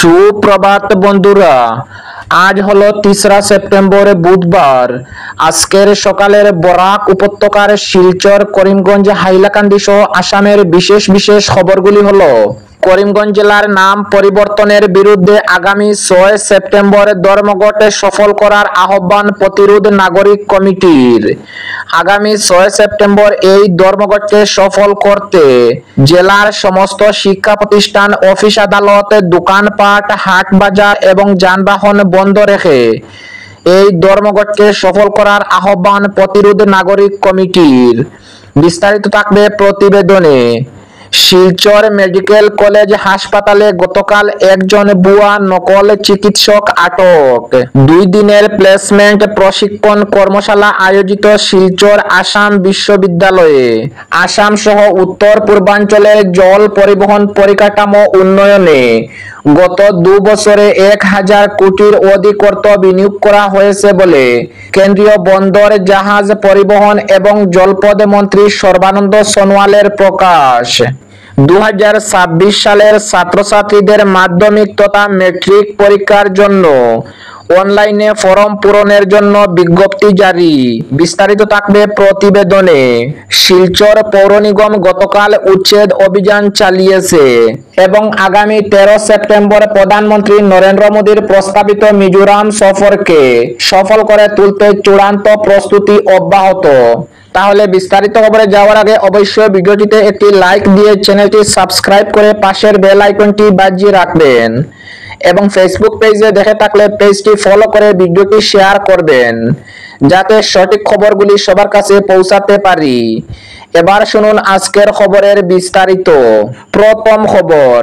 সুপ্রভাত বন্ধুরা, আজ হলো 3রা সেপ্টেম্বর বুধবার। আজকের সকালের বরাক উপত্যকার শিলচর, করিমগঞ্জ, হাইলাকান্দি সহ আসামের বিশেষ বিশেষ খবরগুলি হলো: করিমগঞ্জ জেলার নাম পরিবর্তনের বিরুদ্ধে আগামী 6 সেপ্টেম্বর ধর্মঘট সফল করার আহ্বান প্রতিরোধ নাগরিক কমিটির। আগামী 6 সেপ্টেম্বর এই ধর্মঘটকে সফল করতে জেলার সমস্ত শিক্ষা প্রতিষ্ঠান, অফিস আদালত, দোকানপাট, হাট বাজার এবং যানবাহন বন্ধ রেখে এই ধর্মঘটকে সফল করার আহ্বান প্রতিরোধ নাগরিক কমিটির। বিস্তারিত থাকবে প্রতিবেদনে। শিলচর মেডিকেল কলেজ হাসপাতালে গতকাল একজন ভুয়া নকল চিকিৎসক আটক। 2 দিনের প্লেসমেন্ট প্রশিক্ষণ কর্মশালা আয়োজিত শিলচর আসাম বিশ্ববিদ্যালয়ে। আসাম সহ উত্তর পূর্বাঞ্চলের জল পরিবহন পরিকাঠামো উন্নয়নে গত 2 বছরে 1000 কোটির অধিক অর্থ বিনিয়োগ করা হয়েছে বলে কেন্দ্রীয় বন্দর, জাহাজ পরিবহন এবং জলপথ মন্ত্রী সর্বানন্দ সোনোয়ালের প্রকাশ। 2026 সালের ছাত্রছাত্রীদের মাধ্যমিক তথা ম্যাট্রিক পরীক্ষার জন্য অনলাইনে ফর্ম পূরণের জন্য বিজ্ঞপ্তি জারি। বিস্তারিত থাকবে প্রতিবেদনে। শিলচর পৌর নিগম গতকাল উচ্ছেদ অভিযান চালিয়েছে এবং আগামী 13 সেপ্টেম্বর প্রধানমন্ত্রী নরেন্দ্র মোদীর প্রস্তাবিত মিজোরাম সফরকে সফল করে তুলতে চূড়ান্ত প্রস্তুতি অব্যাহত। তাহলে বিস্তারিত খবরে যাওয়ার আগে অবশ্যই ভিডিওটিতে একটি লাইক দিয়ে চ্যানেলটি সাবস্ক্রাইব করে পাশের বেল আইকনটি বাজিয়ে রাখবেন এবং ফেসবুক পেজে দেখে থাকলে পেজটি ফলো করে ভিডিওটি শেয়ার করবেন যাতে সঠিক খবরগুলি সবার কাছে পৌঁছাতে পারি। এবার শুনুন আজকের খবরের বিস্তারিত। প্রথম খবর,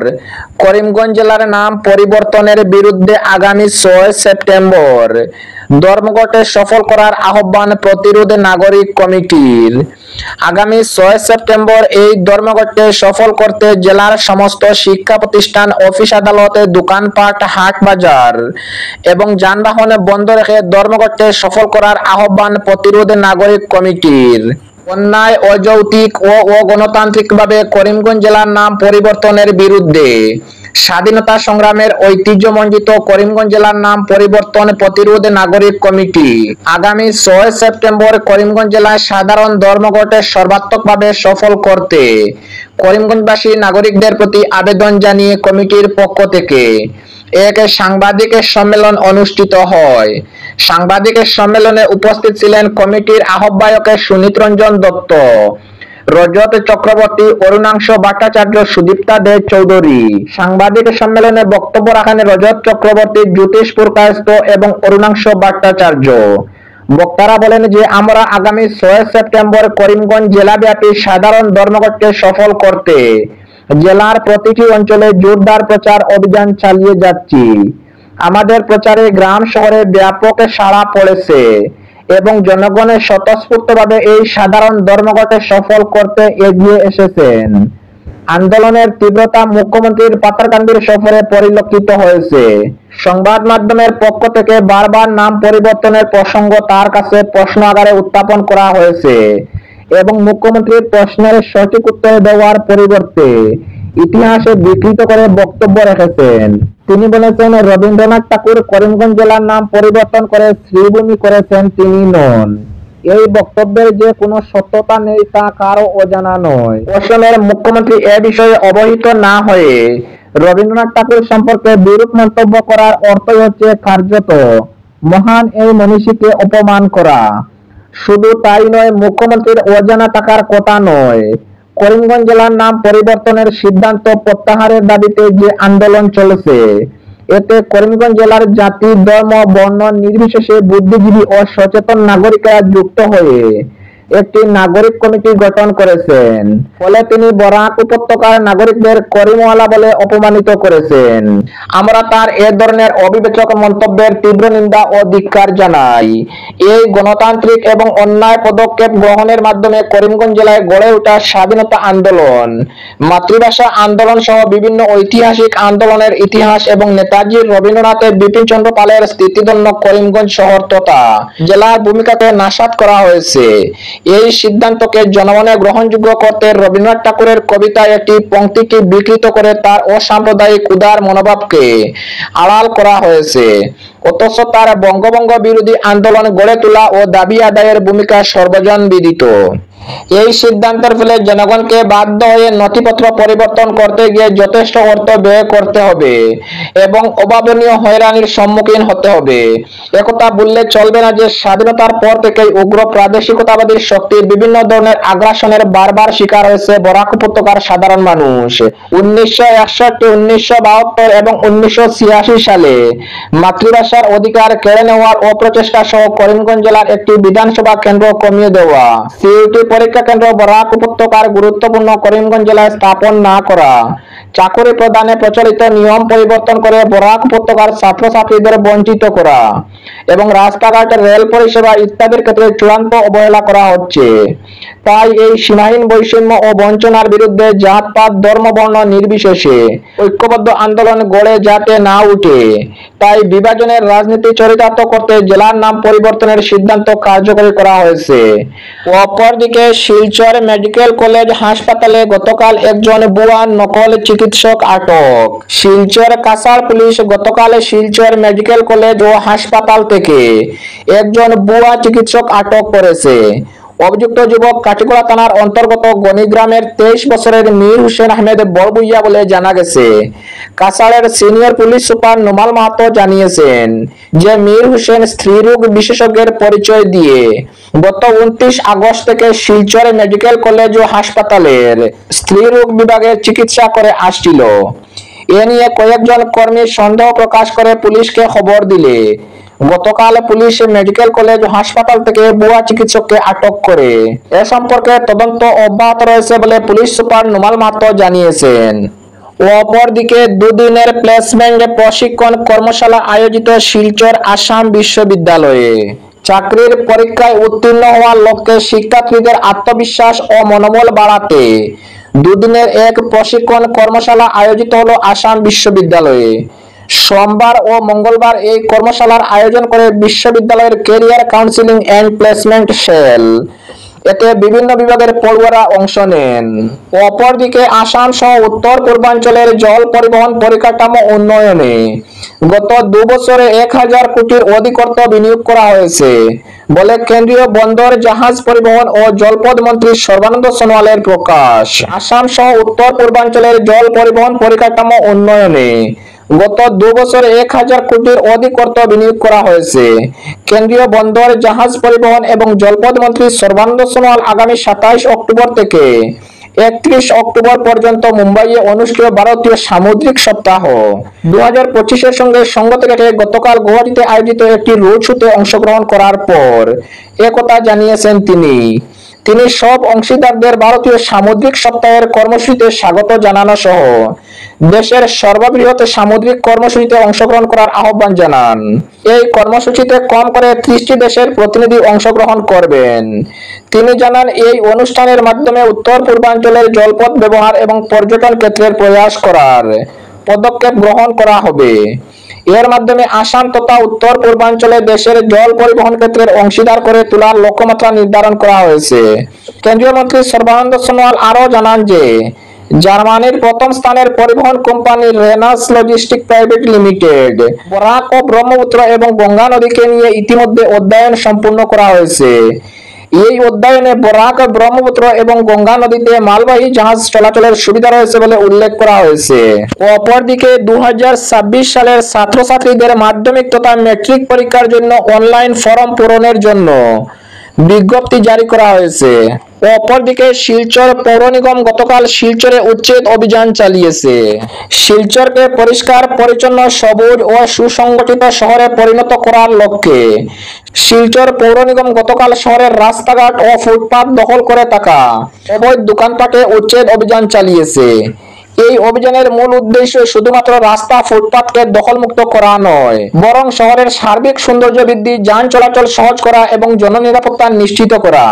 করিমগঞ্জ জেলার নাম পরিবর্তনের বিরুদ্ধে আগামী 6 সেপ্টেম্বর ধর্মঘটে সফল করার আহ্বান প্রতিরোধ নাগরিক কমিটির। আগামী 6 সেপ্টেম্বর এই ধর্মঘটকে সফল করতে জেলার সমস্ত শিক্ষা প্রতিষ্ঠান, অফিস আদালত, দোকানপাট, হাট বাজার এবং যানবাহন বন্ধ রেখে ধর্মঘটকে সফল করার আহ্বান প্রতিরোধ নাগরিক কমিটির। অন্যায়, অযৌক্তিক ও অগণতান্ত্রিকভাবে করিমগঞ্জ জেলার নাম পরিবর্তনের বিরুদ্ধে স্বাধীনতা সংগ্রামের ঐতিহ্যমণ্ডিত করিমগঞ্জ জেলার নাম পরিবর্তন প্রতিরোধ নাগরিক কমিটি আগামী 6 সেপ্টেম্বর করিমগঞ্জ জেলায় সাধারণ ধর্মঘটে সর্বাত্মকভাবে সফল করতে করিমগঞ্জবাসী নাগরিকদের প্রতি আবেদন জানিয়ে কমিটির পক্ষ থেকে এক সাংবাদিক সম্মেলন অনুষ্ঠিত হয়। সাংবাদিক সম্মেলনে উপস্থিত ছিলেন কমিটির আহ্বায়ক সুনীত রঞ্জন দত্ত, রজত চক্রবর্তী, অরুণাংশ ভট্টাচার্য, সুদীপ্তা দে চৌধুরী। সাংবাদিক সম্মেলনে বক্তব্য রাখেন রজত চক্রবর্তী, জ্যোতিষপুর কায়স্থ এবং অরুণাংশ ভট্টাচার্য। বক্তারা বলেন যে আমরা আগামী 6 সেপ্টেম্বর করিমগঞ্জ জেলাব্যাপী সাধারণ ধর্মঘটকে সফল করতে জেলার প্রতিটি অঞ্চলে জোরদার প্রচার অভিযান চালিয়ে যাচ্ছি। আমাদের প্রচারে গ্রাম শহরে ব্যাপক সাড়া পড়েছে এবং জনগণের স্বতঃস্ফূর্তভাবে এই সাধারণ ধর্মঘটে সফল করতে এগিয়ে এসেছেন। আন্দোলনের তীব্রতা মুখ্যমন্ত্রীর পাথারকান্দির সফরে পরিলক্ষিত হয়েছে। সংবাদ মাধ্যমের পক্ষ থেকে বারবার নাম পরিবর্তনের প্রসঙ্গ তার কাছে প্রশ্ন আকারে উত্থাপন করা হয়েছে এবং মুখ্যমন্ত্রীর প্রশ্নের সঠিক উত্তর দেওয়ার পরিবর্তে ইতিহাসে বিকৃত করে বক্তব্য রেখেছেন। তিনি বলেছেন, রবীন্দ্রনাথ ঠাকুর করিমগঞ্জ জেলার নাম পরিবর্তন করে শ্রীভূমি করেছেন তিনি নন। এই বক্তব্যের যে কোনো সত্যতা নেই তা কারো অজানা নয়। অসমের মুখ্যমন্ত্রী এ বিষয়ে অবহিত না হয়ে রবীন্দ্রনাথ ঠাকুর সম্পর্কে বিরূপ মন্তব্য করার অর্থই হচ্ছে কার্যত মহান এই মনীষীকে অপমান করা। শুধু তাই নয়, মুখ্যমন্ত্রীর অজানা থাকার কথা নয়। করিমগঞ্জ জেলার নাম পরিবর্তনের সিদ্ধান্ত প্রত্যাহারের দাবিতে যে আন্দোলন চলেছে, এতে করিমগঞ্জ জেলার জাতি, ধর্ম, বর্ণ নির্বিশেষে বুদ্ধিজীবী ও সচেতন নাগরিকরা যুক্ত হয়ে একটি নাগরিক কমিটি গঠন করেছেন। ফলে তিনি বরাক উপত্যকার নাগরিকদের করিমওয়ালা বলে অপমানিত করেছেন। আমরা তার এ ধরনের অবিবেচক মন্তব্যের তীব্র নিন্দা ও ধিক্কার জানাই। এই গণতান্ত্রিক এবং অন্যায় পদক্ষেপ গ্রহণের মাধ্যমে করিমগঞ্জ জেলায় গড়ে ওঠা স্বাধীনতা আন্দোলন, মাতৃভাষা আন্দোলন সহ বিভিন্ন ঐতিহাসিক আন্দোলনের ইতিহাস এবং নেতাজি রবীন্দ্রনাথের, বিপিন চন্দ্র পালের স্মৃতিধন্য করিমগঞ্জ শহর তথা জেলার ভূমিকাকে নাশাত করা হয়েছে। এই সিদ্ধান্তকে জনমনে গ্রহণযোগ্য করতে রবীন্দ্রনাথ ঠাকুরের কবিতায় একটি পংক্তিকে বিকৃত করে তার অসাম্প্রদায়িক উদার মনোভাবকে আড়াল করা হয়েছে, অথচ তার বঙ্গভঙ্গ বিরোধী আন্দোলন গড়ে তোলা ও দাবি আদায়ের ভূমিকা সর্বজন বিদিত। এই সিদ্ধান্তের ফলে জনগণকে বাধ্য হয়ে নথিপত্র পরিবর্তন করতে গিয়ে যথেষ্ট অর্থ ব্যয় করতে হবে এবং অভাবনীয় হয়রানির সম্মুখীন হতে হবে। একথা বললে চলবে না যে স্বাধীনতার পর থেকেই উগ্র প্রাদেশিকতাবাদী শক্তির বিভিন্ন ধরনের আগ্রাসনের বারবার শিকার হয়েছে বরাক উপত্যকার সাধারণ মানুষ। 1961, 1972 এবং 1986 সালে মাতৃভাষার অধিকার কেড়ে নেওয়ার অপ্রচেষ্টা সহ করিমগঞ্জ জেলার একটি বিধানসভা কেন্দ্র কমিয়ে দেওয়া, সিইউটি পরীক্ষা কেন্দ্র বরাক উপত্যকার গুরুত্বপূর্ণ করিমগঞ্জ জেলায় স্থাপন না করা, চাকরি প্রদানে প্রচলিত নিয়ম পরিবর্তন করে বরাক উপত্যকার ছাত্রছাত্রীদের বঞ্চিত করা এবং রাস্তাঘাট, রেল পরিষেবা ইত্যাদির ক্ষেত্রে চূড়ান্ত অবহেলা করা হচ্ছে। তাই এই সীমাহীন বৈষম্য ও বঞ্চনার বিরুদ্ধে জাতপাত ধর্ম বর্ণ নির্বিশেষে ঐক্যবদ্ধ আন্দোলন গড়ে যাতে না উঠে, তাই বিভাজনের রাজনীতি চরিতার্থ করতে জেলার নাম পরিবর্তনের সিদ্ধান্ত কার্যকরী করা হয়েছে। অপরদিকে শিলচর মেডিকেল কলেজ হাসপাতালে গতকাল একজন ভুয়া নকল চিকিৎসক আটক। শিলচর কাছাড় পুলিশ গতকাল শিলচর মেডিকেল কলেজ ও হাসপাতাল থেকে একজন ভুয়া চিকিৎসক আটক করেছে। অভিযুক্ত যুবক কাটিগড়া থানার অন্তর্গত গনি গ্রামের 23 বছরের মীর হোসেন আহমেদ বড়বুইয়া বলে জানা গেছে। কাছাড়ের senior police super Nomal Mahato জানিয়েছেন যে মীর হোসেন স্ত্রীরোগ বিশেষজ্ঞের পরিচয় দিয়ে গত 29 আগস্ট থেকে শিলচর মেডিকেল কলেজ ও হাসপাতালের স্ত্রীরোগ বিভাগে চিকিৎসা করে আসছিল। এ নিয়ে কয়েকজন কর্মী সন্দেহ প্রকাশ করে পুলিশকে খবর দিলে গতকাল পুলিশ মেডিকেল কলেজ ও হাসপাতাল থেকে ভুয়া চিকিৎসককে আটক করে এ সম্পর্কে তদন্ত অব্যাহত রয়েছে বলে পুলিশ সুপার নোমাল মাহাতো জানিয়েছেন। অপরদিকে দুদিনের প্লেসমেন্ট প্রশিক্ষণ কর্মশালা আয়োজিত শিলচর আসাম বিশ্ববিদ্যালয়ে। চাকরির পরীক্ষায় উত্তীর্ণ হওয়ার লক্ষ্যে শিক্ষার্থীদের আত্মবিশ্বাস ও মনোবল বাড়াতে দুদিনের এক প্রশিক্ষণ কর্মশালা আয়োজিত হলো আসাম বিশ্ববিদ্যালয়ে। সোমবার ও মঙ্গলবার এই কর্মশালার আয়োজন করে বিশ্ববিদ্যালয়ের career counselling and placement cell. এতে বিভিন্ন বিভাগের পড়ুয়ারা অংশ নেন। অপরদিকে আসাম সহ উত্তর পূর্বাঞ্চলের জল পরিবহন পরিকাঠামো উন্নয়নে গত 2 বছরে 1000 কোটির অধিক অর্থ বিনিয়োগ করা হয়েছে বলে কেন্দ্রীয় বন্দর, জাহাজ পরিবহন ও জলপথ মন্ত্রী সর্বানন্দ সোনোয়ালের প্রকাশ। আসাম সহ উত্তর পূর্বাঞ্চলের জল পরিবহন পরিকাঠামো উন্নয়নে গত 2 বছরে 1000 কোটির অধিক অর্থ বিনিয়োগ করা হয়েছে। কেন্দ্রীয় বন্দর, জাহাজ পরিবহন এবং জলপথ মন্ত্রী সর্বানন্দ সোনোয়াল আগামী 27 অক্টোবর থেকে 31 অক্টোবর পর্যন্ত মুম্বাইয়ে অনুষ্ঠেয় ভারতীয় সামুদ্রিক সপ্তাহ 2025 এর সঙ্গে সঙ্গতি রেখে গতকাল গুয়াহাটিতে আয়োজিত একটি রোড শোতে অংশগ্রহণ করার পর একথা জানিয়েছেন তিনি। তিনি সব অংশীদারদের ভারতীয় সামুদ্রিক সপ্তাহের কর্মসূচিতে স্বাগত জানানো সহ দেশের সর্ববৃহৎ সামুদ্রিক কর্মসূচিতে অংশগ্রহণ করার আহ্বান জানান। এই কর্মসূচিতে কম করে 30টি দেশের প্রতিনিধি অংশগ্রহণ করবেন। তিনি জানান, এই অনুষ্ঠানের মাধ্যমে উত্তর পূর্বাঞ্চলের জলপথ ব্যবহার এবং পর্যটন ক্ষেত্রের প্রয়াস করার পদক্ষেপ গ্রহণ করা হবে। এর মাধ্যমে আসাম তথা উত্তর পূর্বাঞ্চলে দেশের জল পরিবহন ক্ষেত্রের অংশীদার করে তোলার লক্ষ্যমাত্রা নির্ধারণ করা হয়েছে। কেন্দ্রীয় মন্ত্রী সর্বানন্দ সোনোয়াল আরও জানান যে জার্মানির প্রথম স্থানের পরিবহন company Rhenus logistic private limited Barak ও ব্রহ্মপুত্র এবং গঙ্গা নদীকে নিয়ে ইতিমধ্যে অধ্যয়ন সম্পূর্ণ করা হয়েছে। এই অধ্যয়নে বরাক, ব্রহ্মপুত্র এবং গঙ্গা নদীতে মালবাহী জাহাজ চলাচলের সুবিধা রয়েছে বলে উল্লেখ করা হয়েছে। অপরদিকে 2026 সালের ছাত্রছাত্রীদের মাধ্যমিক তথা ম্যাট্রিক পরীক্ষার জন্য অনলাইন ফর্ম পূরণের জন্য বিজ্ঞপ্তি জারি করা হয়েছে। অপরদিকে শিলচর পৌর নিগম গতকাল শিলচরে উচ্ছেদ অভিযান চালিয়েছে। শিলচরকে পরিষ্কার পরিচ্ছন্ন, সবুজ ও সুসংগঠিত শহরে পরিণত করার লক্ষ্যে শিলচর পৌর নিগম গতকাল শহরের রাস্তাঘাট ও ফুটপাত দখল করে থাকা অবৈধ দোকানপাটে উচ্ছেদ অভিযান চালিয়েছে। এই অভিযানের মূল উদ্দেশ্য শুধুমাত্র রাস্তা, ফুটপাতকে দখলমুক্ত করা নয়, বরং শহরের সার্বিক সৌন্দর্য বৃদ্ধি, যান চলাচল সহজ করা এবং জননিরাপত্তা নিশ্চিত করা।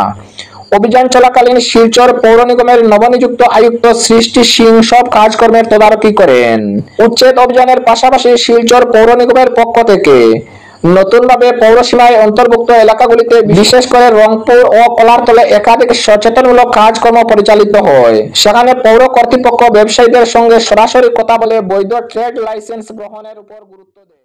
অভিযান চলাকালীন শিলচর পৌর নিগমের নবনিযুক্ত আয়ুক্ত সৃষ্টি সিং সব কাজকর্মের তদারকি করেন। উচ্ছেদ অভিযানের পাশাপাশি শিলচর পৌর নিগমের পক্ষ থেকে নতুনভাবে পৌরসীমায় অন্তর্ভুক্ত এলাকাগুলিতে বিশেষ করে রংপুর ও কলারতলে একাধিক সচেতনমূলক কার্যক্রম পরিচালিত হয়। সেখানে পৌর কর্তৃপক্ষ ব্যবসায়ীদের সঙ্গে সরাসরি কথা বলে বৈধ ট্রেড লাইসেন্স গ্রহণের উপর গুরুত্ব দেয়।